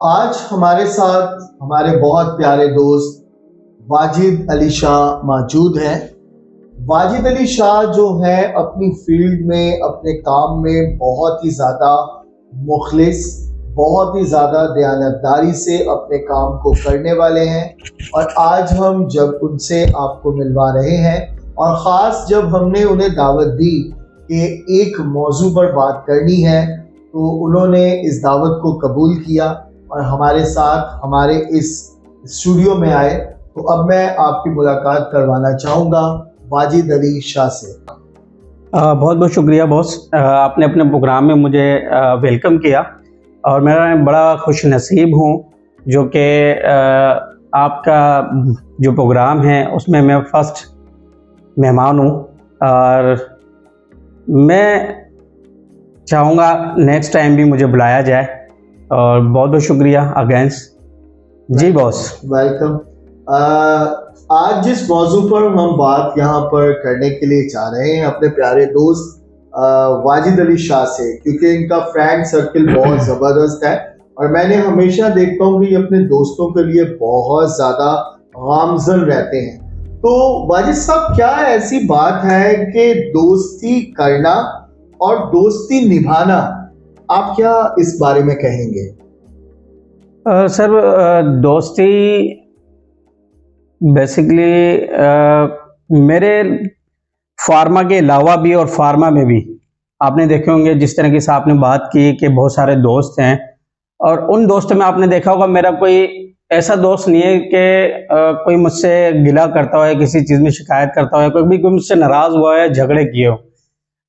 आज हमारे साथ हमारे बहुत प्यारे दोस्त वाजिद अली शाह मौजूद हैं। वाजिद अली शाह जो है अपनी फील्ड में अपने काम में बहुत ही ज़्यादा मुखलिस, बहुत ही ज़्यादा दयानतदारी से अपने काम को करने वाले हैं। और आज हम जब उनसे आपको मिलवा रहे हैं और ख़ास जब हमने उन्हें दावत दी कि एक मौजू पर बात करनी है, तो उन्होंने इस दावत को कबूल किया और हमारे साथ हमारे इस स्टूडियो में आए। तो अब मैं आपकी मुलाकात करवाना चाहूँगा वाजिद अली शाह से। बहुत बहुत शुक्रिया बॉस, आपने अपने प्रोग्राम में मुझे वेलकम किया और मैं बड़ा खुश नसीब हूँ जो कि आपका जो प्रोग्राम है उसमें मैं फर्स्ट मेहमान हूँ। और मैं चाहूँगा नेक्स्ट टाइम भी मुझे बुलाया जाए और बहुत बहुत शुक्रिया अगेंस। जी बॉस, वेलकम। आज जिस मौजू पर हम बात यहाँ पर करने के लिए चाह रहे हैं अपने प्यारे दोस्त वाजिद अली शाह से, क्योंकि इनका फ्रेंड सर्किल बहुत ज़बरदस्त है और मैंने हमेशा देखता हूँ कि ये अपने दोस्तों के लिए बहुत ज़्यादा गामज़न रहते हैं। तो वाजिद साहब, क्या ऐसी बात है कि दोस्ती करना और दोस्ती निभाना, आप क्या इस बारे में कहेंगे? सर, दोस्ती बेसिकली मेरे फार्मा के अलावा भी और फार्मा में भी आपने देखे होंगे जिस तरह की आपने बात की कि बहुत सारे दोस्त हैं और उन दोस्तों में आपने देखा होगा मेरा कोई ऐसा दोस्त नहीं है कि कोई मुझसे गिला करता है, किसी चीज़ में शिकायत करता है, कोई मुझसे नाराज़ हुआ है, झगड़े किए हो।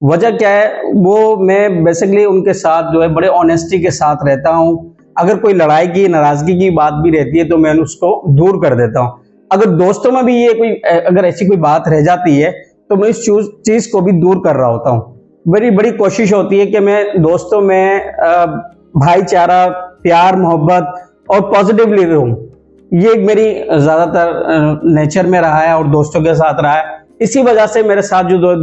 वजह क्या है, वो मैं बेसिकली उनके साथ जो है बड़े ऑनेस्टी के साथ रहता हूँ। अगर कोई लड़ाई की नाराज़गी की बात भी रहती है तो मैं उसको दूर कर देता हूँ। अगर दोस्तों में भी ये कोई अगर ऐसी कोई बात रह जाती है तो मैं इस चीज़ को भी दूर कर रहा होता हूँ। मेरी बड़ी कोशिश होती है कि मैं दोस्तों में भाईचारा, प्यार, मोहब्बत और पॉजिटिवली रहूँ। ये मेरी ज़्यादातर नेचर में रहा है और दोस्तों के साथ रहा है। इसी वजह से मेरे साथ जो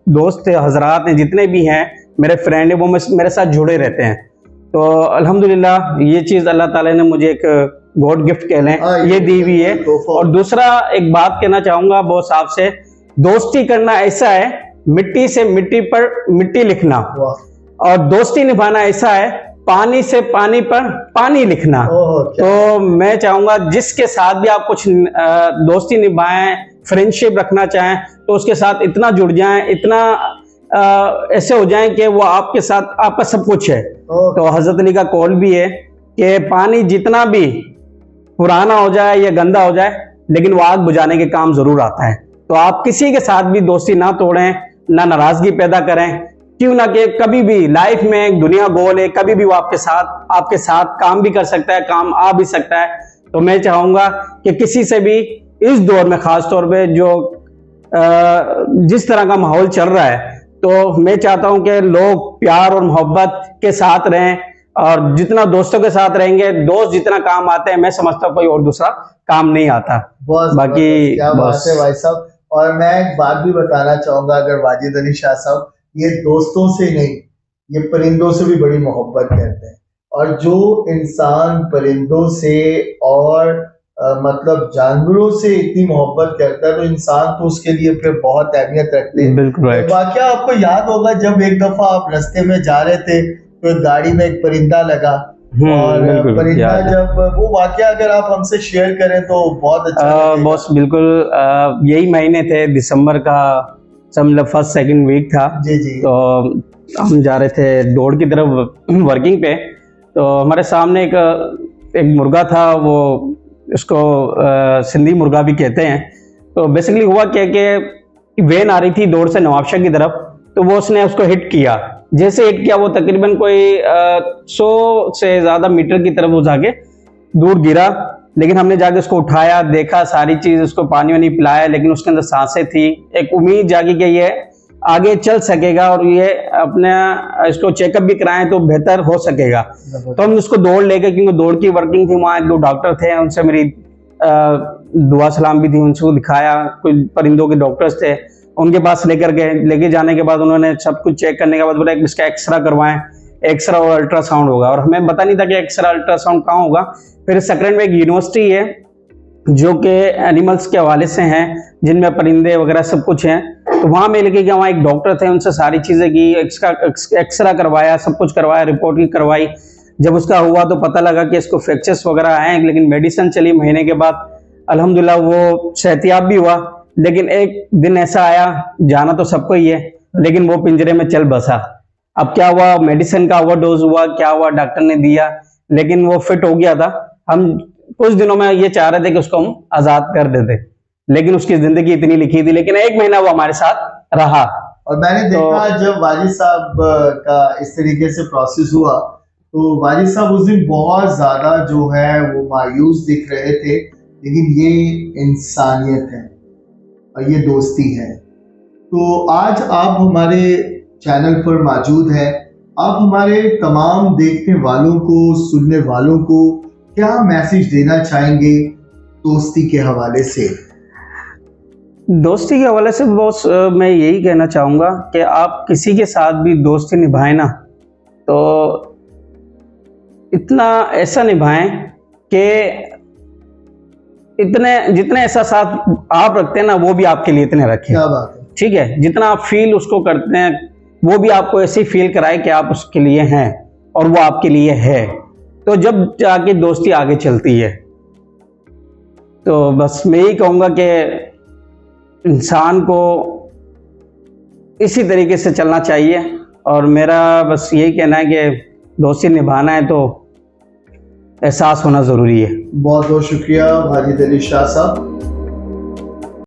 दोस्त हजरात हैं, जितने भी हैं मेरे फ्रेंड हैं, वो मेरे साथ जुड़े रहते हैं। तो अल्हम्दुलिल्लाह ये चीज़ अल्लाह ताला ने मुझे एक गॉड गिफ्ट कह लें ये दी हुई है। और दूसरा एक बात कहना चाहूँगा बॉस आपसे, दोस्ती करना ऐसा है मिट्टी से मिट्टी पर मिट्टी लिखना, और दोस्ती निभाना ऐसा है पानी से पानी पर पानी लिखना। तो मैं चाहूँगा जिसके साथ भी आप कुछ दोस्ती निभाएं, फ्रेंडशिप रखना चाहें, तो उसके साथ इतना जुड़ जाएं, इतना ऐसे हो जाएं कि वो आपके साथ आपका सब कुछ है। तो हजरत अली का कौल भी है कि पानी जितना भी पुराना हो जाए या गंदा हो जाए, लेकिन वो आग बुझाने के काम जरूर आता है। तो आप किसी के साथ भी दोस्ती ना तोड़ें, ना नाराजगी पैदा करें, क्यों ना कि कभी भी लाइफ में दुनिया गोल है, कभी भी वो आपके साथ काम भी कर सकता है, काम आ भी सकता है। तो मैं चाहूंगा कि किसी से भी इस दौर में, खास तौर पे जो जिस तरह का माहौल चल रहा है, तो मैं चाहता हूं कि लोग प्यार और मोहब्बत के साथ रहें। और जितना दोस्तों के साथ रहेंगे, दोस्त जितना काम आते हैं, मैं समझता हूँ कोई और दूसरा काम नहीं आता। बाकी क्या बात है भाई साहब। और मैं एक बात भी बताना चाहूंगा, अगर वाजिद अली शाह साहब ये दोस्तों से नहीं, ये परिंदों से भी बड़ी मोहब्बत करते हैं। और जो इंसान परिंदों से और मतलब जानवरों से इतनी मोहब्बत करता है, तो इंसान तो उसके लिए फिर बहुत अहमियत रखते हैं। बिल्कुल राइट। वाकया आपको याद होगा जब एक दफा आप रास्ते में जा रहे थे तो एक गाड़ी में एक परिंदा लगा, और परिंदा जब वो वाकया अगर आप हमसे शेयर करें तो बहुत अच्छा। बॉस बिल्कुल, यही महीने थे, दिसंबर का मतलब फर्स्ट सेकंड वीक था। जी जी। तो हम जा रहे थे दौड़ की तरफ वर्किंग पे, तो हमारे सामने एक मुर्गा था, वो इसको सिंधी मुर्गा भी कहते हैं। तो बेसिकली हुआ क्या कि वैन आ रही थी दौड़ से नवाबशाह की तरफ, तो वो उसने उसको हिट किया। जैसे हिट किया वो तकरीबन कोई 100 से ज़्यादा मीटर की तरफ वो जाके दूर गिरा। लेकिन हमने जाके उसको उठाया, देखा सारी चीज़, उसको पानी वानी पिलाया, लेकिन उसके अंदर सांसें थी। एक उम्मीद जागी कि ये आगे चल सकेगा और ये अपने इसको चेकअप भी कराएं तो बेहतर हो सकेगा। तो हम उसको दौड़ ले गए, क्योंकि दौड़ की वर्किंग थी, वहाँ 2 डॉक्टर थे, उनसे मेरी दुआ सलाम भी थी, उनको दिखाया, कुछ परिंदों के डॉक्टर्स थे, उनके पास लेके जाने के बाद उन्होंने सब कुछ चेक करने के बाद बोला इसका एक्सरा करवाएं। एक्सरा और अल्ट्रासाउंड होगा, और हमें पता नहीं था कि एक्सरा अल्ट्रासाउंड कहाँ होगा। फिर सकरन में एक यूनिवर्सिटी है जो कि एनिमल्स के हवाले से हैं, जिनमें परिंदे वगैरह सब कुछ हैं, तो वहाँ मैं लेके गया। वहाँ एक डॉक्टर थे, उनसे सारी चीज़ें की, एक्सरा करवाया, सब कुछ करवाया, रिपोर्ट भी करवाई। जब उसका हुआ तो पता लगा कि इसको फ्रैक्चर्स वगैरह आए, लेकिन मेडिसिन चली। महीने के बाद अल्हम्दुलिल्लाह वो सेहतियाब भी हुआ। लेकिन एक दिन ऐसा आया, जाना तो सबको ही है, लेकिन वो पिंजरे में चल बसा। अब क्या हुआ, मेडिसिन का ओवरडोज हुआ, क्या हुआ, डॉक्टर ने दिया, लेकिन वो फिट हो गया था। हम कुछ दिनों में ये चाह रहे थे कि उसको हम आजाद कर देते, लेकिन उसकी जिंदगी इतनी लिखी थी, लेकिन 1 महीना वो हमारे साथ रहा। और मैंने देखा जब वाजिद साहब का इस तरीके से प्रोसेस हुआ, तो वाजिद साहब उस दिन बहुत ज्यादा जो है वो मायूस दिख रहे थे, लेकिन ये इंसानियत है और ये दोस्ती है। तो आज आप हमारे चैनल पर मौजूद हैं, आप हमारे तमाम देखने वालों को, सुनने वालों को क्या मैसेज देना चाहेंगे दोस्ती के हवाले से? दोस्ती के हवाले से बॉस मैं यही कहना चाहूँगा कि आप किसी के साथ भी दोस्ती निभाएं ना, तो इतना ऐसा निभाएं कि इतने जितने ऐसा साथ आप रखते हैं ना, वो भी आपके लिए इतने रखें। क्या बात है। ठीक है, जितना आप फील उसको करते हैं, वो भी आपको ऐसे फील कराए कि आप उसके लिए हैं और वो आपके लिए है, तो जब जाके दोस्ती आगे चलती है। तो बस मैं यही कहूँगा कि इंसान को इसी तरीके से चलना चाहिए, और मेरा बस यही कहना है कि दोस्ती निभाना है तो एहसास होना ज़रूरी है। बहुत बहुत शुक्रिया वाजिद अली शाह साहब।